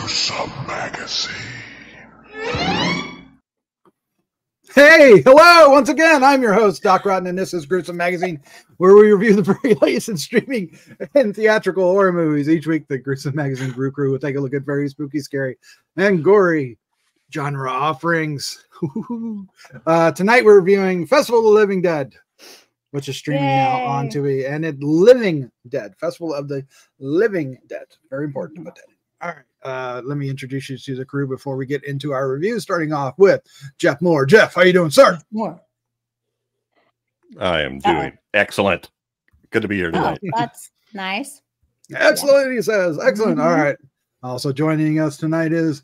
Gruesome Magazine. Hey, hello, once again, I'm your host, Doc Rotten, and this is Gruesome Magazine, where we review the very latest in streaming and theatrical horror movies. Each week, the Gruesome Magazine Grue-Crew will take a look at very spooky, scary, and gory genre offerings. Tonight, we're reviewing Festival of the Living Dead, which is streaming now on Tubi, and it's Living Dead, Festival of the Living Dead. Very important to put that in. All right. Let me introduce you to the crew before we get into our review, starting off with Jeff Mohr. Jeff, how you doing, sir? Mohr. I am doing excellent. Good to be here tonight. Oh, that's nice. Excellent, he says. Excellent. All right. Also joining us tonight is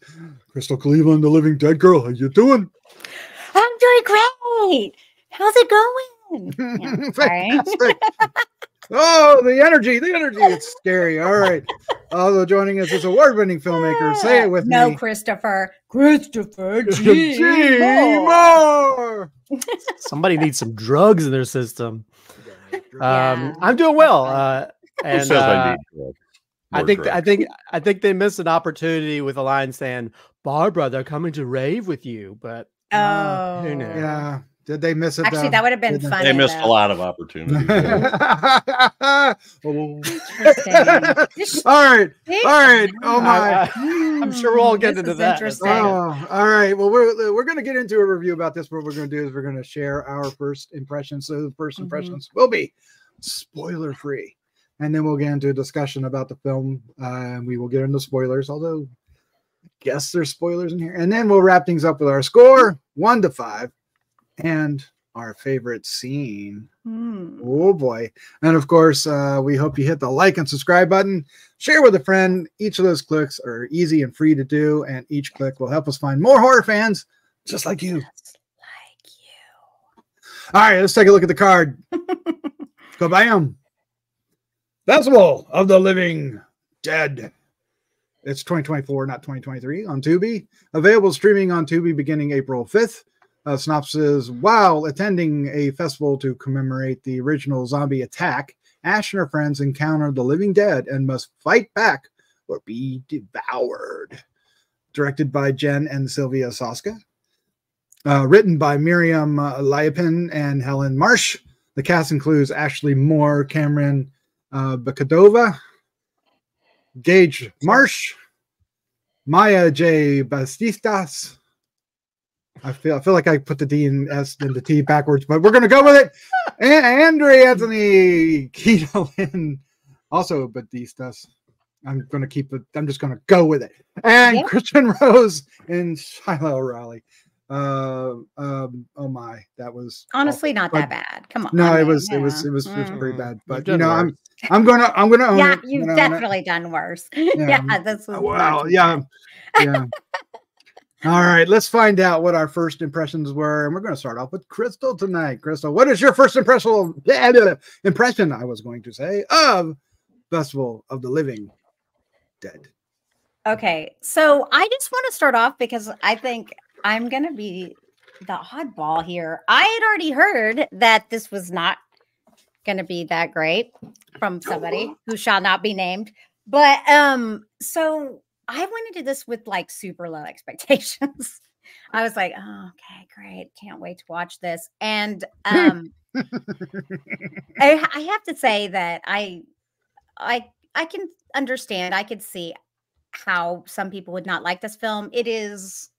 Crystal Cleveland, the Living Dead girl. How you doing? I'm doing great. How's it going? Yeah, Fantastic. Oh, the energy. It's scary. All right. Also joining us is award-winning filmmaker. Say it with me. No, Christopher G. Mohr. Somebody needs some drugs in their system. Yeah. I'm doing well. Who And says I need I think they missed an opportunity with a line saying, "Barbara, they're coming to rave with you," but Oh, who knows? Yeah. Did they miss it? Actually, that would have been funny. They missed though. a lot of opportunities. Interesting. All right. Oh my. I'm sure we'll all get This into is that. interesting. Oh, all right. Well, we're going to get into a review about this. What we're going to do is we're going to share our first impressions. So the first impressions will be spoiler free, and then we'll get into a discussion about the film. And we will get into spoilers, although I guess there's spoilers in here. And then we'll wrap things up with our score, 1 to 5, and our favorite scene. Oh boy. And of course, we hope you hit the like and subscribe button, share with a friend. Each of those clicks are easy and free to do, and each click will help us find more horror fans just like you. All right, let's take a look at the card. Go bam. Festival of the Living Dead. It's 2024, not 2023, on Tubi. Available streaming on Tubi beginning April 5th. Synopsis: while attending a festival to commemorate the original zombie attack, Ash and her friends encounter the living dead and must fight back or be devoured. Directed by Jen and Sylvia Soska. Written by Miriam, Lyapin, and Helen Marsh. The cast includes Ashley Mohr, Camren, Bicondova, Gage, Marsh, Maia J. Bastidas. I feel like I put the D and S and the T backwards, but we're gonna go with it. And Andre Anthony Keana, also Bastidas. I'm just gonna go with it. And Christian Rose and Shiloh Raleigh. Oh my, that was honestly awful. not that bad. Come on. No, I mean, it was you know. pretty bad. But You've you know, done I'm gonna own Yeah, it. you've I'm gonna own it. definitely done worse. Yeah, this was Well, not yeah. All right, let's find out what our first impressions were, and we're going to start off with Crystal tonight. Crystal, what is your first impression? I was going to say of Festival of the Living Dead. Okay, so I just want to start off because I think I'm going to be the oddball here. I had already heard that this was not going to be that great from somebody who shall not be named. But so I went into this with like super low expectations. I was like, oh, okay, great. Can't wait to watch this. And I have to say that I can understand. I could see how some people would not like this film. It is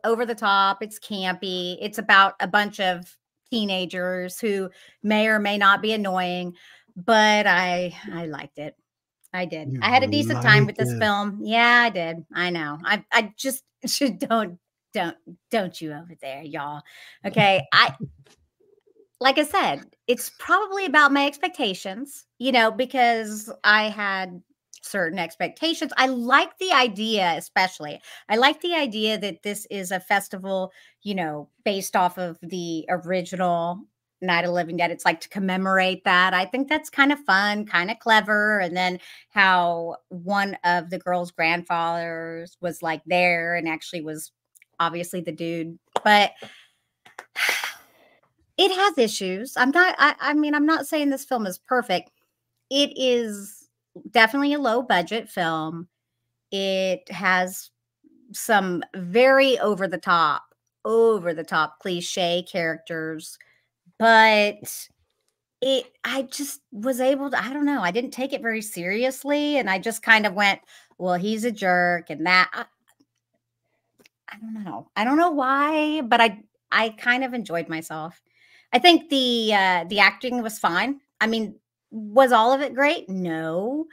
over the top. It's campy. It's about a bunch of teenagers who may or may not be annoying, but I liked it. I did. I had a decent time with this film. Yeah, I did. I know. I just don't you over there, y'all. Okay. Like I said, it's probably about my expectations, because I had certain expectations. I like the idea, especially. I like the idea that this is a festival, based off of the original Night of the Living Dead. It's like to commemorate that. I think that's kind of fun, kind of clever. And then how one of the girls' grandfathers was like there and actually was obviously the dude. But it has issues. I'm not saying this film is perfect. It is definitely a low budget film. It has some very over the top cliche characters, but I just was able to, I don't know, I didn't take it very seriously, and I just kind of went, well, he's a jerk, and that I don't know why, but I kind of enjoyed myself. I think the acting was fine. I mean, was all of it great? No.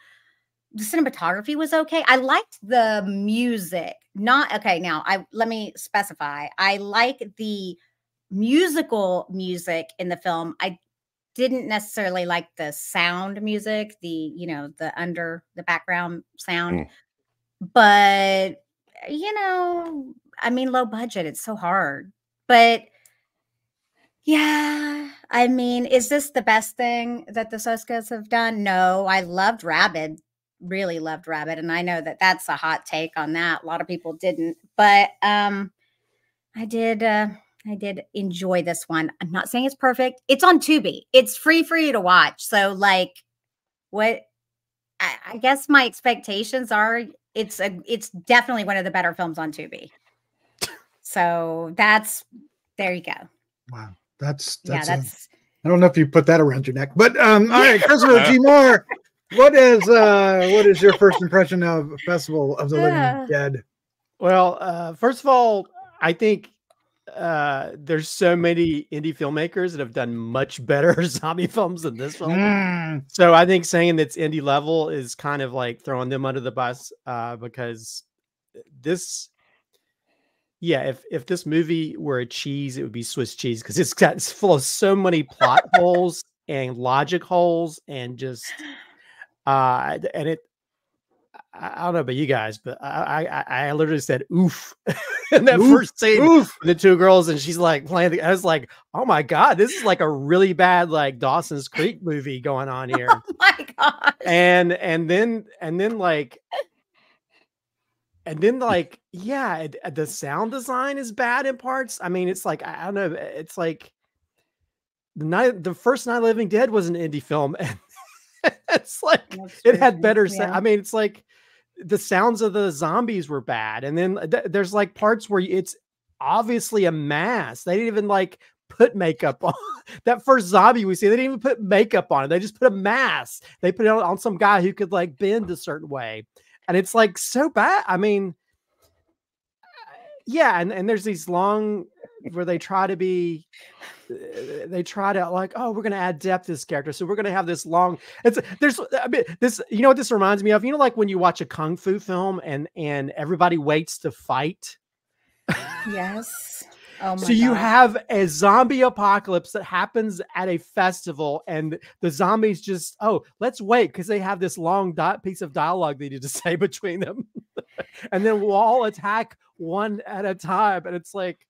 The cinematography was okay. I liked the music. Not okay. Now, let me specify. I like the musical music in the film. I didn't necessarily like the sound music, the background sound. But I mean, low budget. It's so hard. But yeah, I mean, is this the best thing that the Soskas have done? No, I loved Rabid, really loved Rabid, and I know that that's a hot take on that. A lot of people didn't, but I did enjoy this one. I'm not saying it's perfect. It's on Tubi. It's free for you to watch. So, like, what I guess my expectations are, it's definitely one of the better films on Tubi. So there you go. Wow. That's I don't know if you put that around your neck, but all right, Christopher G. Mohr, what is your first impression of Festival of the Living Dead? Well, first of all, I think there's so many indie filmmakers that have done much better zombie films than this film. So I think saying that's indie level is kind of like throwing them under the bus, because this. Yeah, if this movie were a cheese, it would be Swiss cheese, because it's full of so many plot holes and logic holes, and just I don't know about you guys, but I literally said oof in that first scene. Oof. The two girls, and she's like playing. I was like, oh my god, this is like a really bad like Dawson's Creek movie going on here. Oh my gosh. And then yeah, the sound design is bad in parts. I mean, it's like, I don't know. It's like the first Night of the Living Dead was an indie film, and it's like it had better sound. I mean, it's like the sounds of the zombies were bad, and then there's like parts where it's obviously a mask. They didn't even like put makeup on that first zombie we see. They didn't even put makeup on it. They just put a mask. They put it on some guy who could like bend a certain way. And it's like so bad. I mean, yeah. And there's these long where they try to like, oh, we're going to add depth to this character. So we're going to have this long, this, you know what this reminds me of? You know, like when you watch a Kung Fu film and everybody waits to fight. Yes. Oh my so you have a zombie apocalypse that happens at a festival, and the zombies just, oh, let's wait because they have this long piece of dialogue they need to say between them. And then we'll all attack one at a time. And it's like,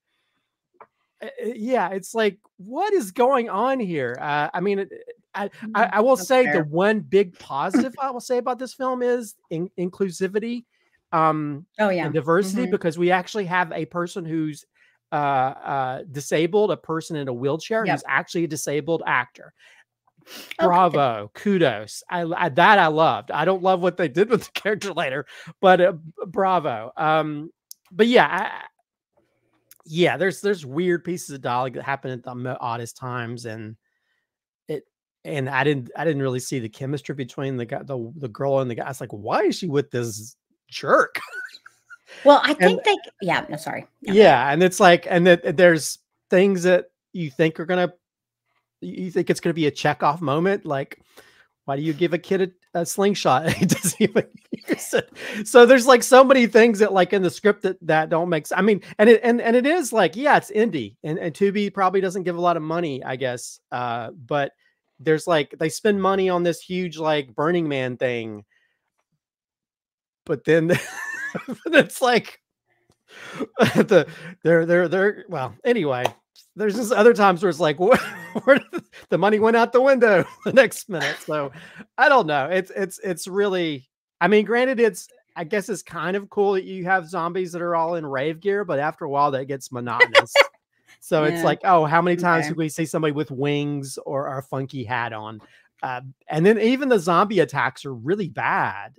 yeah, it's like, what is going on here? I mean, I will say the one big positive I will say about this film is inclusivity and diversity, because we actually have a person who's disabled, a person in a wheelchair who's actually a disabled actor. Bravo. Kudos. I loved. I don't love what they did with the character later, but bravo. But yeah, there's weird pieces of dialogue that happen at the oddest times, and I didn't really see the chemistry between the girl and the guy. I was like, why is she with this jerk? Well, I think sorry. Yeah. And it's like, and that there's things that you think it's going to be a Chekhov moment. Like, why do you give a kid a slingshot? He doesn't even use it. So there's like so many things that like in the script that don't make sense. I mean, and it is like, yeah, it's indie, and Tubi probably doesn't give a lot of money, I guess. But there's like, they spend money on this huge, like Burning Man thing, but then it's like well, anyway, there's just other times where it's like, where the money went out the window the next minute. So I don't know. It's really, I mean, granted, I guess it's kind of cool that you have zombies that are all in rave gear, but after a while that gets monotonous. So it's like, oh, how many times do we see somebody with wings or a funky hat on? And then even the zombie attacks are really bad.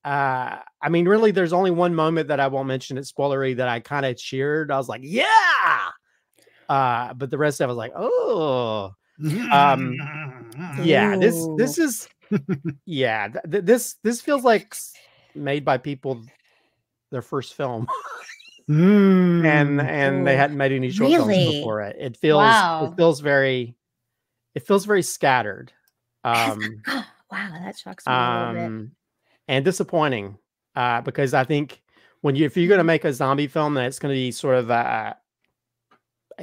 I mean, really, there's only one moment that I won't mention. It's spoilery that I kind of cheered. I was like, yeah. But the rest of it was like, oh, yeah. This is, yeah. This feels like made by people their first film, and they hadn't made any short films before it. It feels very scattered. Wow, that shocks me a little bit. And disappointing, because I think if you're going to make a zombie film, then it's going to be sort of a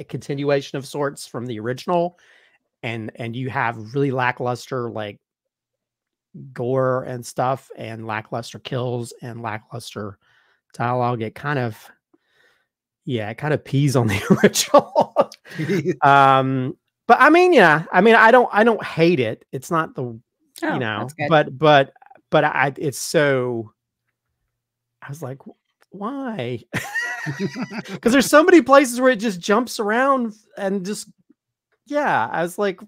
continuation of sorts from the original, and you have really lackluster like gore and stuff, and lackluster kills and lackluster dialogue. It kind of pees on the original. But I mean, I don't hate it. It's not the but it's so, I was like, why? Because there's so many places where it just jumps around and just, I was like,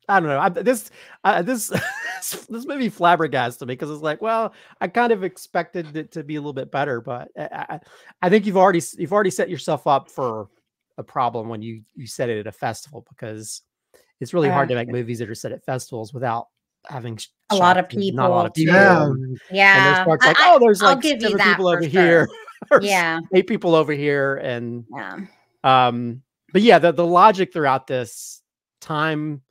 I don't know. This maybe flabbergasted me, because it's like, well, I kind of expected it to be a little bit better, but I think you've already set yourself up for a problem when you set it at a festival, because it's really hard to make movies that are set at festivals without having a lot of people. Not a lot of people. Yeah. And there's like, there's like 7 people over here. Yeah. 8 people over here. And but yeah, the logic throughout this time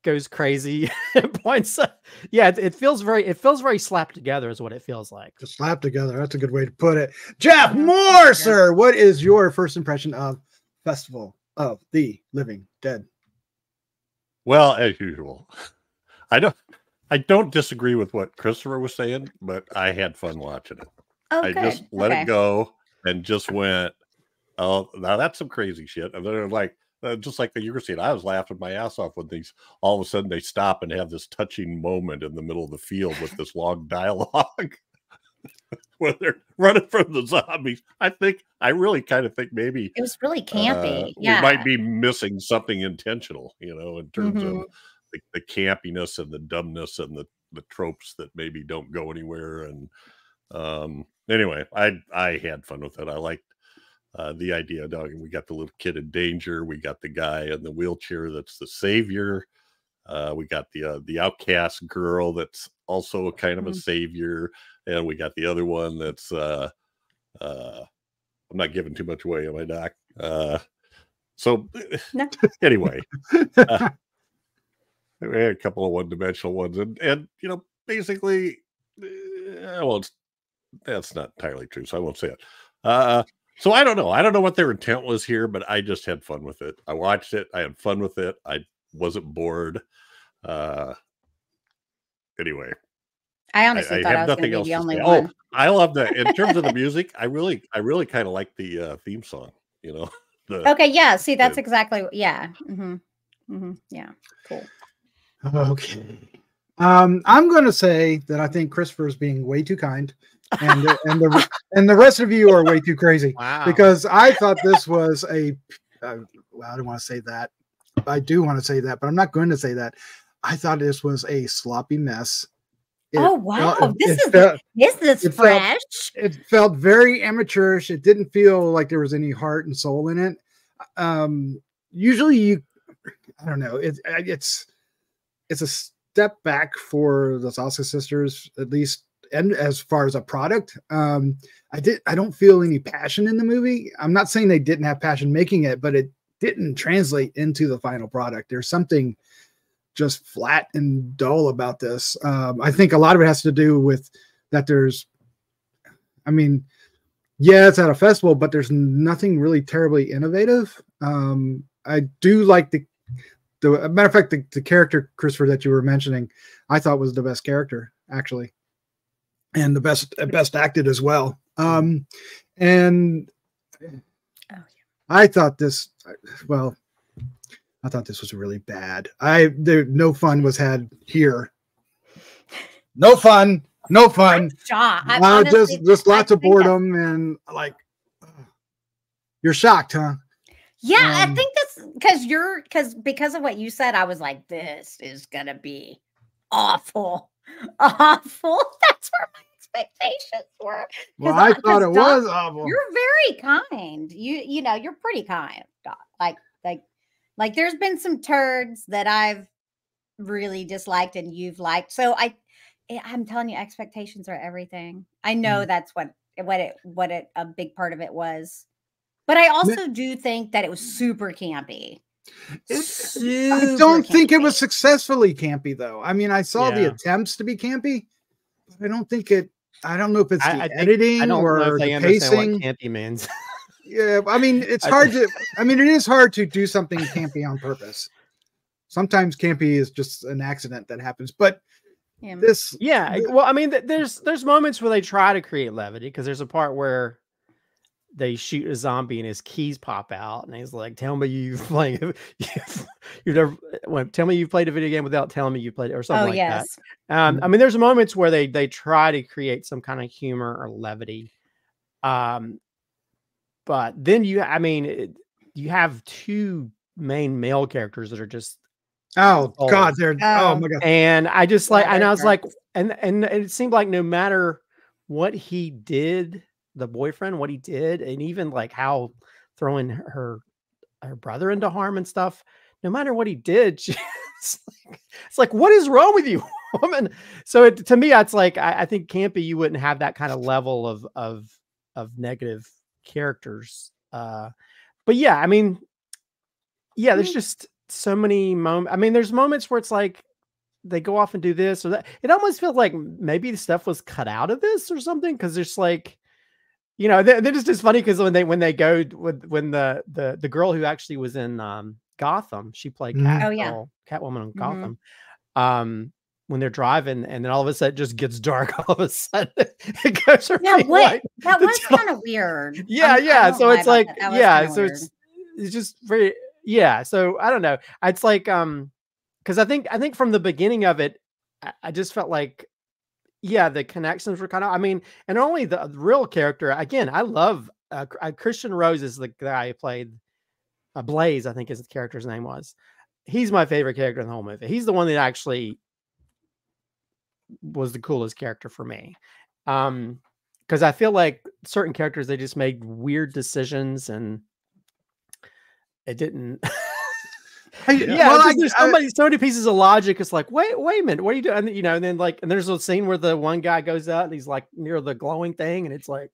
goes crazy at points. It feels very slapped together is what it feels like. Just slapped together. That's a good way to put it. Jeff Mohr, sir, what is your first impression of Festival of the Living Dead? Well, as usual, I don't disagree with what Christopher was saying, but I had fun watching it. I just let it go and just went, oh, now that's some crazy shit. And then like, just like you were saying, I was laughing my ass off when all of a sudden they stop and have this touching moment in the middle of the field with this long dialogue where they're running from the zombies. I really kind of think maybe it was really campy. We might be missing something intentional, in terms of the campiness and the dumbness and the tropes that maybe don't go anywhere. And anyway, I had fun with it. I liked the idea. We got the little kid in danger. We got the guy in the wheelchair that's the savior. We got the outcast girl that's also a kind of a savior, and we got the other one that's I'm not giving too much away, am I, Doc? So no. Anyway, we had a couple of one-dimensional ones, and basically, well, that's not entirely true, so I won't say it. So I don't know. I don't know what their intent was here, but I just had fun with it. I watched it. I had fun with it. I wasn't bored. Anyway, I honestly thought I was going to be the only one. I love that. In terms of the music, I really kind of like the theme song. Okay, yeah. See, that's exactly. Yeah. Yeah. Cool. Okay. I'm going to say that I think Christopher's being way too kind, and the rest of you are way too crazy. Wow. Because I thought this was I don't want to say that. I do want to say that, but I'm not going to say that. I thought this was a sloppy mess. This is fresh. It felt very amateurish. It didn't feel like there was any heart and soul in it. Usually I don't know. It's a step back for the Soska sisters, at least, and as far as a product. I don't feel any passion in the movie. I'm not saying they didn't have passion making it, but it didn't translate into the final product. There's something just flat and dull about this. I think a lot of it has to do with that it's at a festival, but there's nothing really terribly innovative. I do like the matter of fact, the character, Christopher, that you were mentioning, I thought was the best character, actually, and the best acted as well. And I thought this was really bad. No fun was had here. No fun. Just lots of boredom and like, you're shocked, huh? Yeah, I think that's because of what you said. I was like, this is gonna be awful. awful. That's where my expectations were. Well, I thought it Doc, was awful. You're very kind. You know, you're pretty kind, Doc. Like there's been some turds that I've really disliked and you've liked. So I'm telling you, expectations are everything. I know that's what a big part of it was. But I also do think that it was super campy. I don't think it was successfully campy, though. I mean, I saw the attempts to be campy, but I don't think it. I don't know if it's the editing or the pacing. What campy means. Yeah, I mean, it's hard to. I mean, it is hard to do something campy on purpose. Sometimes campy is just an accident that happens, but this. Yeah, well, I mean, there's moments where they try to create levity because there's a part where they shoot a zombie and his keys pop out, and he's like, "Tell me you've played. Tell me you've played a video game without telling me you played it," or something that. I mean, there's moments where they try to create some kind of humor or levity, but then you have two main male characters that are just oh my god, and I just like, and I was like, and it seemed like no matter what he did. The boyfriend, what he did, and even like how throwing her brother into harm and stuff, no matter what he did, it's like, what is wrong with you, woman? So to me, it's like, I think campy, you wouldn't have that kind of level of negative characters. But yeah, I mean, yeah, there's just so many moments. I mean, there's moments where it's like, they go off and do this or that. It almost feels like maybe the stuff was cut out of this or something. Cause there's like, you know, they're just funny because when they go when the girl who actually was in Gotham, she played Catwoman on Gotham. When they're driving and then all of a sudden it just gets dark, all of a sudden it goes that was kind of weird. So it's like so it's just very so I don't know. It's like because I think from the beginning of it, I just felt like the connections were kind of, I mean, and only the real character, again, I love Christian Rose is the guy who played Blaze, I think his character's name was. He's my favorite character in the whole movie. He's the one that actually was the coolest character for me. Because I feel like certain characters, they just made weird decisions and it didn't... there's so many pieces of logic. It's like, wait a minute, what are you doing? And, you know, and then like, and there's a scene where the one guy goes out and he's like near the glowing thing, and it's like,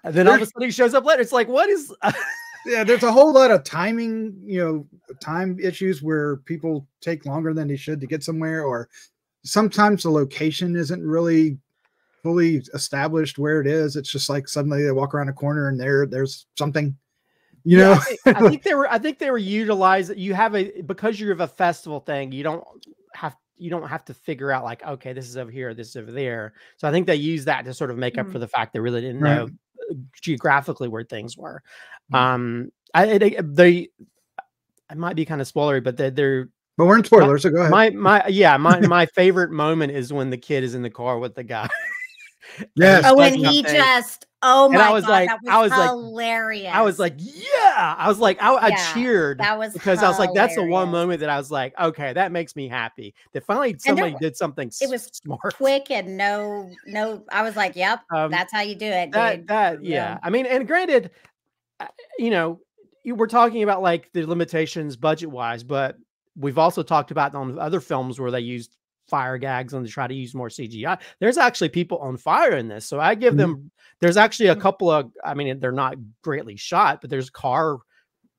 and then all of a sudden he shows up later. It's like, what is? There's a whole lot of timing, time issues where people take longer than they should to get somewhere, or sometimes the location isn't really fully established where it is. It's just like suddenly they walk around a corner and there's something. I think they were utilized. Because you have a festival thing, you don't have to figure out like, okay, this is over here, this is over there. So I think they use that to sort of make up for the fact they really didn't know geographically where things were. I might be kind of spoilery, but but we're in spoilers, so go ahead. My favorite moment is when the kid is in the car with the guy. Yes. Oh, and he just, oh my God, that was hilarious. I was like, yeah. I cheered. That was because hilarious. I was like, that's the one moment that I was like, okay, that makes me happy. That finally somebody did something it was smart. Quick and no, I was like, yep, that's how you do it, dude. I mean, and granted, you were talking about like the limitations budget-wise, but we've also talked about on other films where they used fire gags and to try to use more CGI. There's actually people on fire in this. So I give them, there's actually a couple of, I mean, they're not greatly shot, but there's car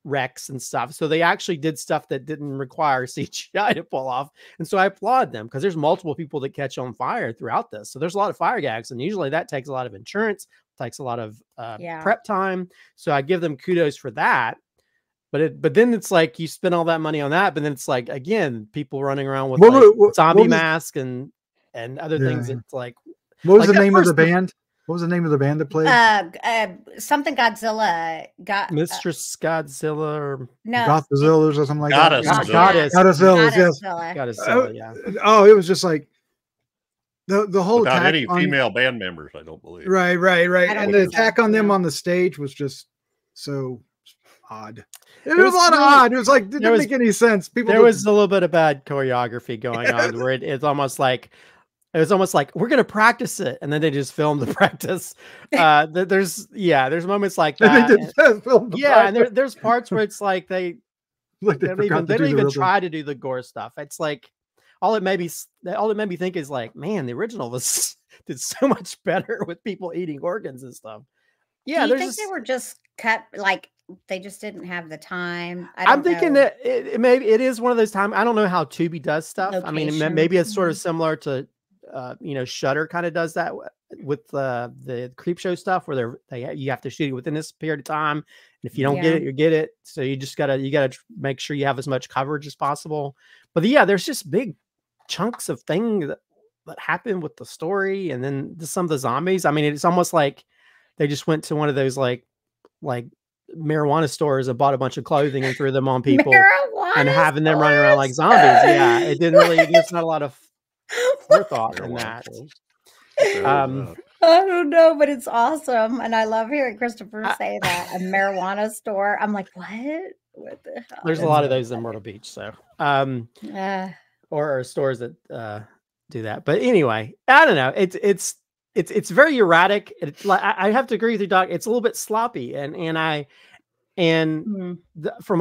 wrecks and stuff. So they actually did stuff that didn't require CGI to pull off. And so I applaud them because there's multiple people that catch on fire throughout this. So there's a lot of fire gags. And usually that takes a lot of insurance, takes a lot of prep time. So I give them kudos for that. But then it's like you spend all that money on that, but then it's like, again, people running around with zombie mask and other things. It's like, what was the name of the band? What was the name of the band that played? Something Godzilla. Mistress Godzilla or Godzilla or something like that. Godzilla, yes. Godzilla, yeah. Oh, it was just like the whole without any female band members, I don't believe. Right. And the attack on them on the stage was just so odd. It was a lot of odd. It was like didn't make any sense. There was a little bit of bad choreography going on where it's almost like It was almost like we're gonna practice it, and then they just filmed the practice. There's moments like that. And there's parts where it's like they don't even try to do the gore stuff. It's like all it made me think is like, man, the original did so much better with people eating organs and stuff. Yeah, do you think they were just cut like they just didn't have the time? I'm thinking that it is one of those times. I don't know how Tubi does stuff. Location. I mean, maybe it's sort of similar to Shudder kind of does that with the creep show stuff where you have to shoot it within this period of time, and if you don't get it, you get it. So you gotta make sure you have as much coverage as possible. But yeah, there's just big chunks of things that happen with the story, and then some of the zombies. I mean, it's almost like they just went to one of those like marijuana stores and bought a bunch of clothing and threw them on people and having them running around like zombies. Yeah, it didn't really. There's not a lot of forethought in that. I don't know, but it's awesome, and I love hearing Christopher say that a marijuana store. I'm like, what the hell? There's a lot of those in Myrtle Beach, so or stores that do that. But anyway, I don't know. It's very erratic. I have to agree with you, Doc. It's a little bit sloppy, from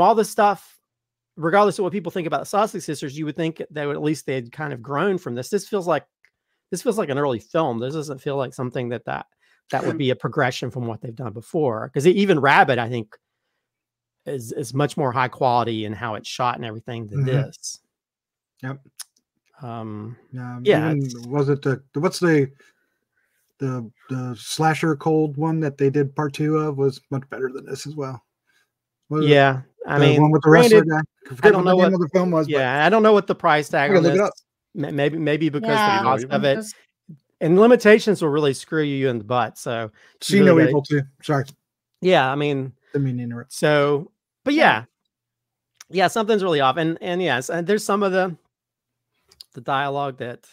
all the stuff. Regardless of what people think about the Sausage Sisters, you would think they would at least they'd kind of grown from this. This feels like an early film. This doesn't feel like something that would be a progression from what they've done before. Because even Rabbit, I think, is much more high quality in how it's shot and everything than this. Yep. Yeah. Was it what's the slasher cold one that they did part 2 of was much better than this as well. Yeah. I mean, one with the wrestler guy. I don't know what the film was. Yeah, I don't know what the price tag on this. Maybe because the cost of it and limitations will really screw you in the butt. So see no evil too. Sorry. Yeah, I mean, so, but yeah, something's really off, and yes, and there's some of the dialogue that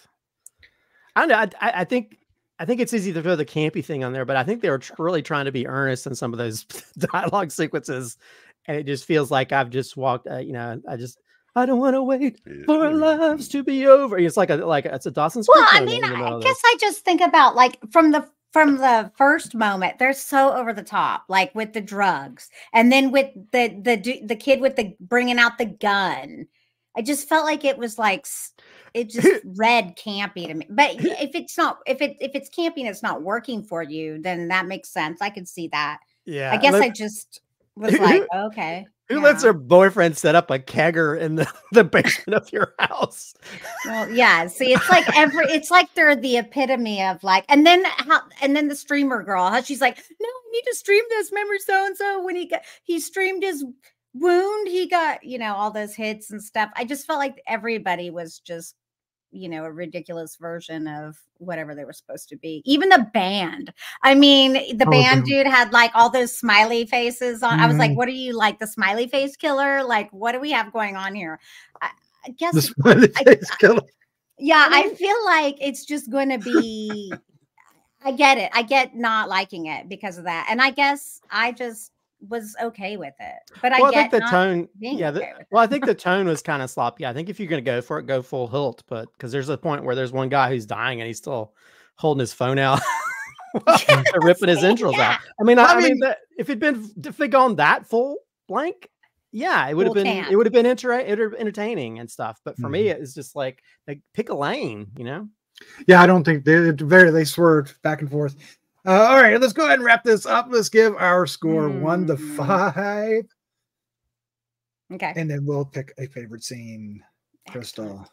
I think it's easy to throw the campy thing on there, but I think they were really trying to be earnest in some of those dialogue sequences. And it just feels like I've just walked, I don't want to wait for our lives to be over. It's it's a Dawson's Creek. Well, I mean, I guess I just think about like from the first moment, they're so over the top, like with the drugs, and then with the kid with the bringing out the gun. I just felt like it was like it just read campy to me. But if it's campy and it's not working for you, then that makes sense. I could see that. Yeah, I guess I just was like, okay. Who lets their boyfriend set up a kegger in the basement of your house? Well, yeah. See, it's like it's like they're the epitome of like, and then the streamer girl, how she's like, no, I need to stream this. Remember so-and-so when he streamed his wound, he got, all those hits and stuff. I just felt like everybody was just, a ridiculous version of whatever they were supposed to be. Even the band. I mean, the band dude had like all those smiley faces on. I was like, what are you, like the smiley face killer? Like, what do we have going on here? I guess the smiley face killer. Yeah, I feel like it's just going to be, I get it. I get not liking it because of that. And I guess I just was okay with it, but I think the tone. I think the tone was kind of sloppy. I think if you're going to go for it, go full hilt. But because there's a point where there's one guy who's dying and he's still holding his phone out, ripping his entrails out. I mean, if they'd gone that full blank, it would have been entertaining and stuff. But for me, it's just like pick a lane, Yeah, I don't think they swerved back and forth. All right, let's go ahead and wrap this up. Let's give our score 1 to 5. Okay. And then we'll pick a favorite scene. Crystal,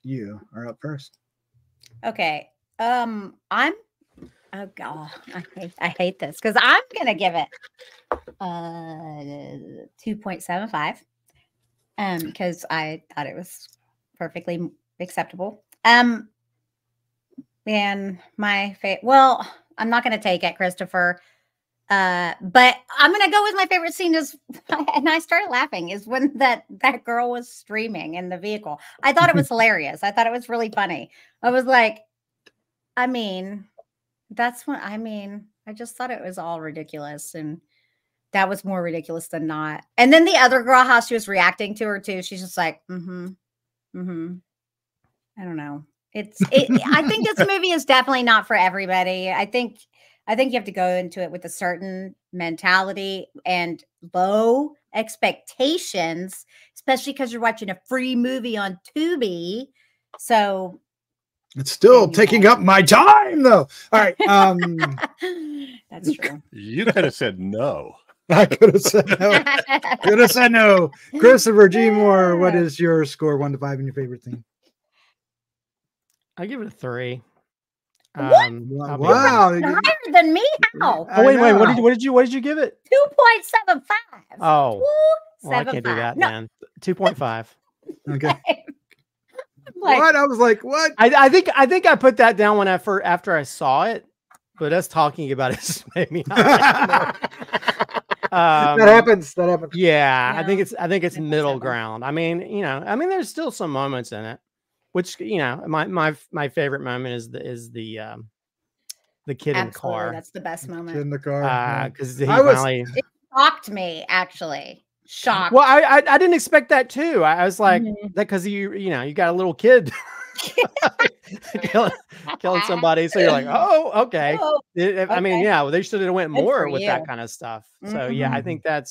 you are up first. Okay. Oh God, I hate this because I'm gonna give it 2.75. Because I thought it was perfectly acceptable. And my favorite, I'm not going to take it, Christopher. But I'm going to go with my favorite scene and I started laughing, is when that girl was streaming in the vehicle. I thought it was hilarious. I thought it was really funny. I was like, I just thought it was all ridiculous. And that was more ridiculous than not. And then the other girl, how she was reacting to her too. She's just like, I don't know. I think this movie is definitely not for everybody. I think you have to go into it with a certain mentality and low expectations, especially because you're watching a free movie on Tubi. So it's still taking up my time, though. All right. That's true. You could have said no. I could have said no. Could have said no. Christopher G. Mohr, what is your score 1 to 5 in your favorite scene? I give it a 3. Wow. Higher than me? How? Oh, wait. What did you give it? 2.75. Oh, well, I can't do that, man. 2.5. Okay. What? I was like, what? I think I put that down when after I saw it, but us talking about it just made me not like it more. That happens. Yeah, I think it's middle ground. I mean, there's still some moments in it, which my favorite moment is the kid in the car. That's the best moment. In the car. Because it shocked me, actually. Shocked. Well, I didn't expect that too. I was like, that because you got a little kid killing somebody, so you're like, oh, okay. I mean, yeah, they should have went more with that kind of stuff. So yeah, I think that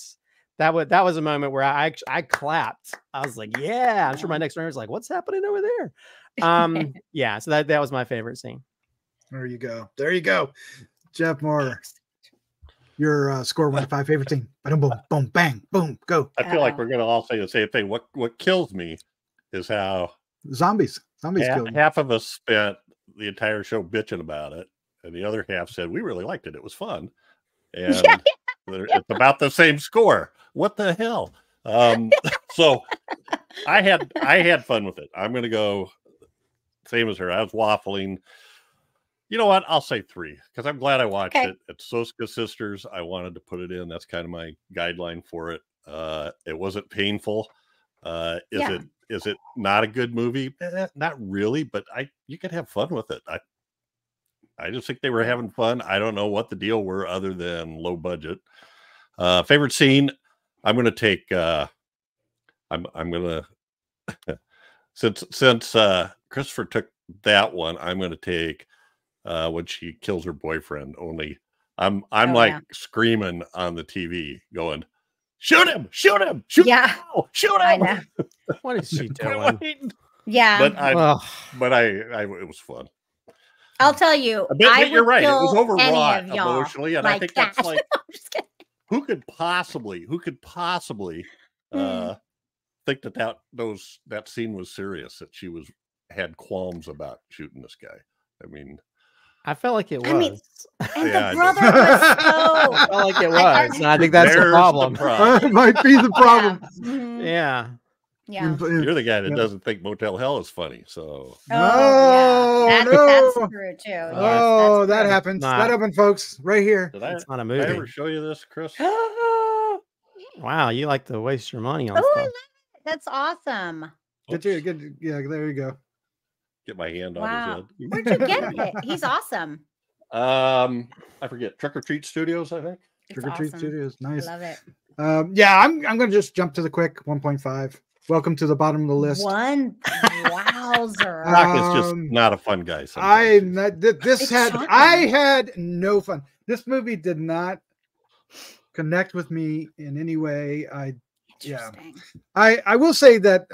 was a moment where I clapped. I was like, yeah. I'm sure my next round was like, what's happening over there? Yeah. So that was my favorite scene. There you go. Jeff Mohr. Your score 1 to 5 favorite scene. Boom, boom, boom, bang, boom, go. I feel like we're going to all say the same thing. What kills me is how zombies killed me. Half of us spent the entire show bitching about it, and the other half said we really liked it. It was fun, and it's about the same score. What the hell? So I had fun with it. I'm going to go same as her. I was waffling. You know what? I'll say 3 because I'm glad I watched it. It's Soska Sisters. I wanted to put it in. That's kind of my guideline for it. It wasn't painful. Is it not a good movie? Not really, but you could have fun with it. I just think they were having fun. I don't know what the deal were other than low budget. Favorite scene? I'm going to take. I'm going to since Christopher took that one. I'm going to take. When she kills her boyfriend. Only I'm screaming on the TV going, shoot him, shoot him, shoot him, shoot him. I know. What is she doing? Yeah. But it was fun. I'll tell you. You're right. It was overwrought emotionally. And I think that's like I'm just kidding. who could possibly think that scene was serious, that she had qualms about shooting this guy. I mean, I felt like it was. I mean, and the brother was so. I felt like it was. And I think that's the problem. It might be the problem. Yeah. Yeah. You're the guy that doesn't think Motel Hell is funny. So. That's true too. Yes, oh, that happens. That happened, folks. Right here. It's not a movie. Did I ever show you this, Chris? Wow, you like to waste your money on stuff. I love it. That's awesome. Good. Yeah, there you go. Get my hand on his head. Where'd you get it? He's awesome. I forget. Trick or Treat Studios, I think. Trick or Treat Studios, nice. I love it. Yeah, I'm going to just jump to the quick 1.5. Welcome to the bottom of the list. Wowzer. Rock is just not a fun guy. I had no fun. This movie did not connect with me in any way. I will say that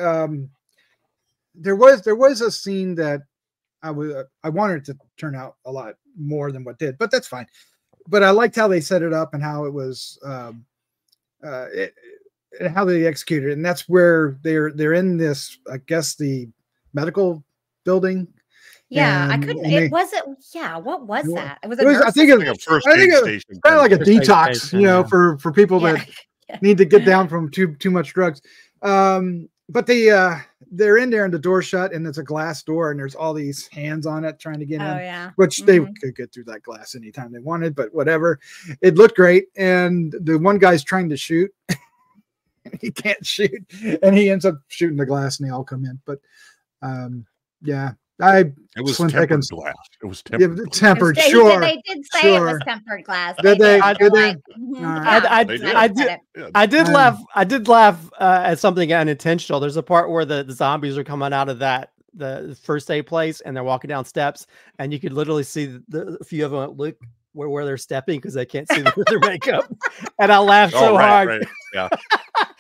there was a scene that I wanted to turn out a lot more than what did, but that's fine. But I liked how they set it up and how it was how they executed it. And that's where they're in this, I guess, the medical building. Yeah, I couldn't. What was that? It was I think it was like a first aid station, kind of like a detox, for people that need to get down from too much drugs. But they're in there and the door's shut and it's a glass door and there's all these hands on it trying to get in, which they could get through that glass anytime they wanted, but whatever. It looked great. And the one guy's trying to shoot. He can't shoot and he ends up shooting the glass and they all come in. But it was tempered glass. It was tempered. Sure. They did say it was tempered glass. I did laugh at something unintentional. There's a part where the zombies are coming out of that the first aid place, and they're walking down steps, and you could literally see a few of them look where they're stepping because they can't see their makeup. And I laughed so hard. Right. Yeah.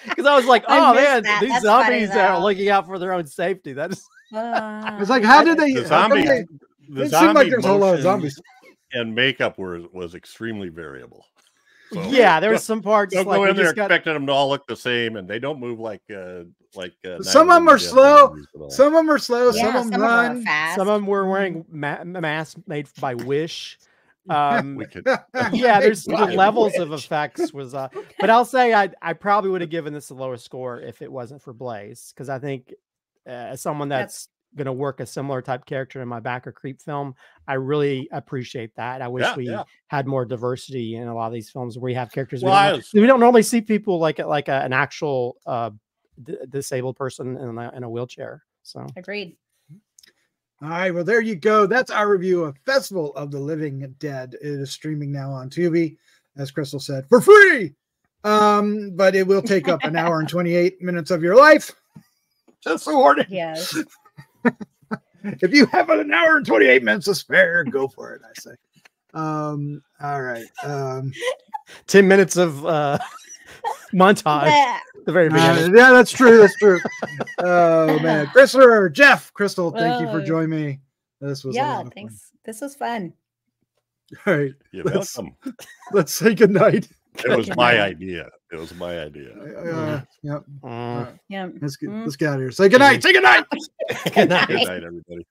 Because I was like, I oh man, that. these That's zombies funny, are though. looking out for their own safety. That is It's like, how did they? The how come zombies. they- it seemed like there's a whole lot of zombies. And makeup was extremely variable. So, yeah, there's some parts don't like go we in there just got, expecting them to all look the same, and they don't move like Some of them are slow. Some of them are slow. Yeah, some of them some of them are run. fast. some of them were wearing masks made by Wish. we could, Yeah, there's the By levels of Wish. effects was but I'll say I probably would have given this a lower score if it wasn't for Blaze, because I think as someone that's going to work a similar type character in my backer creep film, I really appreciate that. I wish we had more diversity in a lot of these films where we have characters we don't normally see people like an actual disabled person in a wheelchair. So Agreed. All right, well, there you go. That's our review of Festival of the Living Dead. It is streaming now on Tubi, as Crystal said, for free. But it will take up an hour and 28 minutes of your life. Just a warning. Yes. If you have an hour and 28 minutes to spare, go for it, I say. All right. 10 minutes of montage at the very beginning. Yeah, that's true. That's true. Oh man, Crystal, Jeff, Crystal, thank you for joining me. This was a lot of thanks. This was fun. fun. All right, You're welcome. let's say goodnight. It was my idea. It was my idea. Yeah. Yeah. Let's get out of here. Say goodnight. Say goodnight. Good night. Good night, everybody.